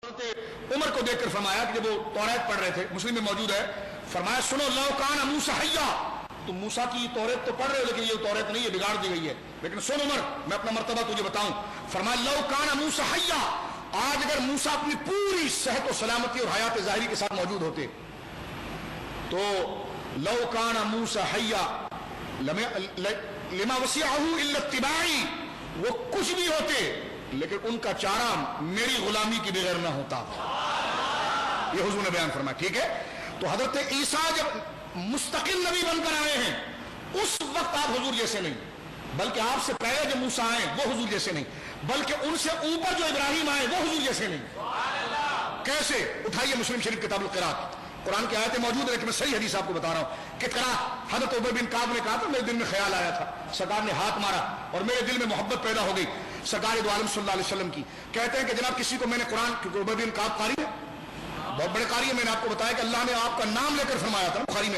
उमर को देखकर फरमाया कि जब वो तौरात पढ़ रहे थे, मुस्लिम में मौजूद है, फरमाया सुनो लौ काना मूसा हय्या, तुम मूसा की तौरात तो पढ़ रहे हो लेकिन ये तौरात नहीं है, बिगाड़ दी गई है, लेकिन सुन उमर मैं अपना मर्तबा तुझे बताऊं। फरमाया लौ काना मूसा हय्या, आज अगर मूसा अपनी पूरी सेहत और सलामती और हयात ज़ाहिरी के साथ मौजूद होते तो लौ काना मूसा हय्या लिमा वसिअहु इल्ला इत्तिबाई, वो कुछ भी होते लेकिन उनका चारा मेरी गुलामी के बगैर ना होता। ये हुजूर ने बयान फरमाया। ठीक है, तो हजरत ईसा जब मुस्तकिल नबी बनकर आए हैं उस वक्त आप हुजूर जैसे नहीं, बल्कि आपसे पहले जो मूसा आए वो हुजूर जैसे नहीं, बल्कि उनसे ऊपर जो इब्राहिम आए वो हुजूर जैसे नहीं। कैसे? उठाइए मुस्लिम शरीफ किताबुल क़िराअत, कुरान की आयतें मौजूद है लेकिन मैं सही हदीस आपको बता रहा हूं कि क़िराअत। हजरत उबय बिन काब ने कहा था मेरे दिल में ख्याल आया था, सरकार ने हाथ मारा और मेरे दिल में मोहब्बत पैदा हो गई सरकार दो आलम सल्लल्लाहु अलैहि वसल्लम की। कहते हैं कि जनाब किसी को मैंने कुरान, क्योंकि उबय बिन काब कारी है, बहुत बड़े कारी है, मैंने आपको बताया कि अल्लाह ने आपका नाम लेकर फरमाया था बुखारी में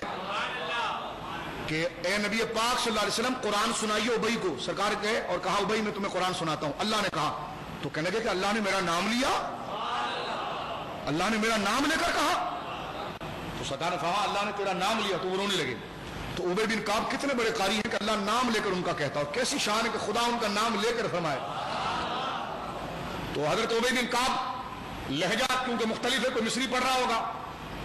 कि ए नबी पाक सल्लल्लाहु अलैहि वसल्लम कुरान सुनाइए उबय को। सरकार गए और कहा उबय मैं तुम्हें कुरान सुनाता हूं। अल्लाह ने कहा, तो कहने लगे कि अल्लाह ने मेरा नाम लिया, अल्लाह ने मेरा नाम लेकर कहा। तो सरकार ने कहा अल्लाह ने तेरा नाम लिया, तो वो रोने लगे। तो उबय बिन काब कितने बड़े कारी हैं कि अल्लाह नाम लेकर उनका कहता, और कैसी शान है कि खुदा उनका नाम लेकर फरमाए। तो हजरत उबय बिन काब लहजा क्योंकि मुख्तलिफ है, कोई मिस्री पढ़ रहा होगा,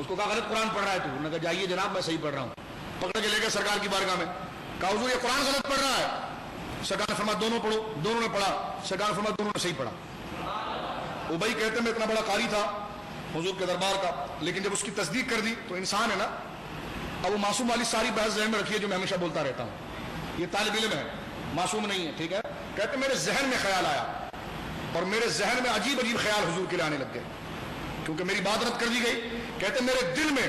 उसको कहा गलत कुरान पढ़ रहा है, तो उन्होंने कहा जाइए जनाब मैं सही पढ़ रहा हूं। पकड़ के लेकर सरकार की बारगाह में कहा हुजूर ये कुरान गलत पढ़ रहा है। सरकार ने फरमाया दोनों पढ़ो, दोनों ने पढ़ा। सरकार ने फरमाया दोनों ने सही पढ़ा। उबय कहते मैं इतना बड़ा कारी था हुजूर के दरबार का, लेकिन जब उसकी तस्दीक कर दी तो इंसान है ना, अब वो मासूम वाली सारी बहस जहन में रखिए जो मैं हमेशा बोलता रहता हूं, ये तालिब इल्म है, मासूम नहीं है। ठीक है, कहते मेरे जहन में ख्याल आया और मेरे जहन में अजीब अजीब ख्याल हुजूर के लिए आने लग गए क्योंकि मेरी बात रद्द कर दी गई। कहते मेरे दिल में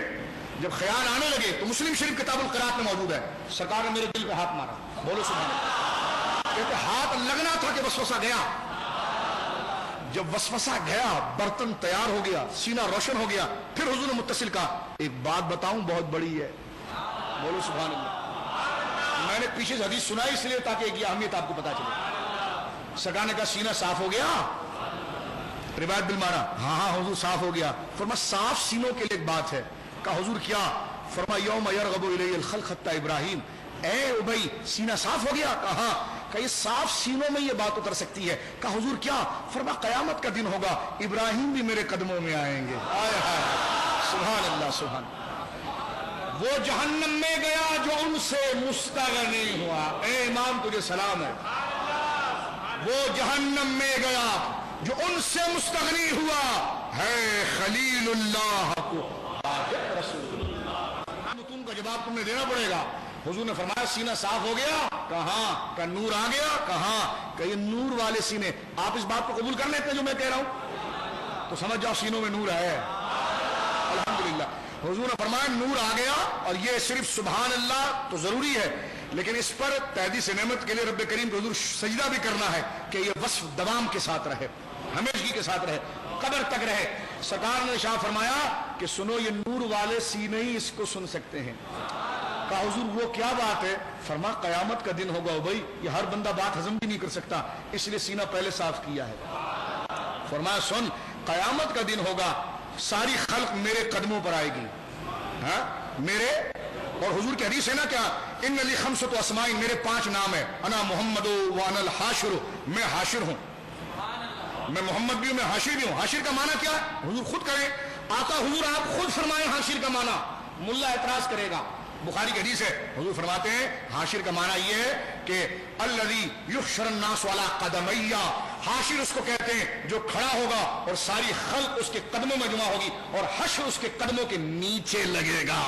जब ख्याल आने लगे तो मुस्लिम शरीफ किताबुल क़िराअत में मौजूद है, सरकार ने मेरे दिल पे हाथ मारा। बोलो सुभान अल्लाह। कहते हाथ लगना था कि वसवसा गया, जब वसवसा गया बर्तन तैयार हो गया, सीना रोशन हो गया, फिर हुजूर ने मुत्तसिल कहा एक बात बताऊं बहुत बड़ी है। बोलो सुभान अल्लाह। मैंने पीछे से हदीस सुनाई इसलिए ताकि एक अहमियत आपको पता चले। सरकार ने कहा सीना साफ हो गया, रिवायत बिल मारा, हाँ हाँ हुजूर साफ हो गया। फरमा साफ सीनों के लिए एक बात है। कहा हुजूर क्या? फरमा यौम यरगबु इलैहिल खल्क़ हत्ता इब्राहिम, ए उबय सीना साफ हो गया? कहा ये साफ सीनों में ये बात उतर सकती है। कहा हुजूर क्या? फरमा कयामत का दिन होगा, इब्राहिम भी मेरे कदमों में आएंगे। आय हाय सुभान अल्लाह सुभान। वो जहन्नम में गया जो उनसे मुस्तगनी हुआ। ए इमाम तुझे सलाम है। वो जहन्नम में गया जो उनसे मुस्तगनी हुआ है खलीलुल्लाह को तुमका जवाब तुमने देना पड़ेगा। हुजूर ने फरमाया सीना साफ हो गया? कहाँ? का नूर आ गया? कहाँ? का ये नूर वाले सीने। आप इस बात को कबूल कर लेते हैं जो मैं कह रहा हूं तो समझ जाओ सीनों में नूर है अल्हम्दुलिल्लाह। हुजूर ने फरमाया नूर आ गया, और ये सिर्फ सुभान अल्लाह तो जरूरी है लेकिन इस पर तहदीस नेमत के लिए रब्बे करीम को हुजूर सजदा भी करना है कि ये वस्फ दवाम के साथ रहे, हमेशगी के साथ रहे, कब्र तक रहे। सरकार ने शाह फरमाया कि सुनो ये नूर वाले सीने ही इसको सुन सकते हैं। कहा हुजूर वो क्या बात है? फरमा कयामत का दिन होगा उबय, ये हर बंदा बात हजम भी नहीं कर सकता, इसलिए सीना पहले साफ किया है। फरमाया सुन कयामत का दिन होगा, सारी खल्क मेरे कदमों पर आएगी। हाँ मेरे, और हुजूर की हदीस है ना क्या, इन अली खमसत अस्माइन, मेरे 5 नाम है, अना मोहम्मदो व अनल हाशिर, मैं हाशिर हूं, मैं मोहम्मद भी हूं, मैं हाशिर भी हूं। हाशिर का माना क्या है? हुजूर खुद करें, आका हुजूर आप खुद फरमाए हाशिर का माना, मुल्ला एतराज करेगा। बुखारी की हदीस है, हुजूर फरमाते हैं हाशिर का माना यह है कि अल्लज़ी युहशरन नास अला क़दमैया, हाशिर उसको कहते हैं जो खड़ा होगा और सारी खल्क उसके कदमों में जुमा होगी और हश्र उसके कदमों के नीचे लगेगा।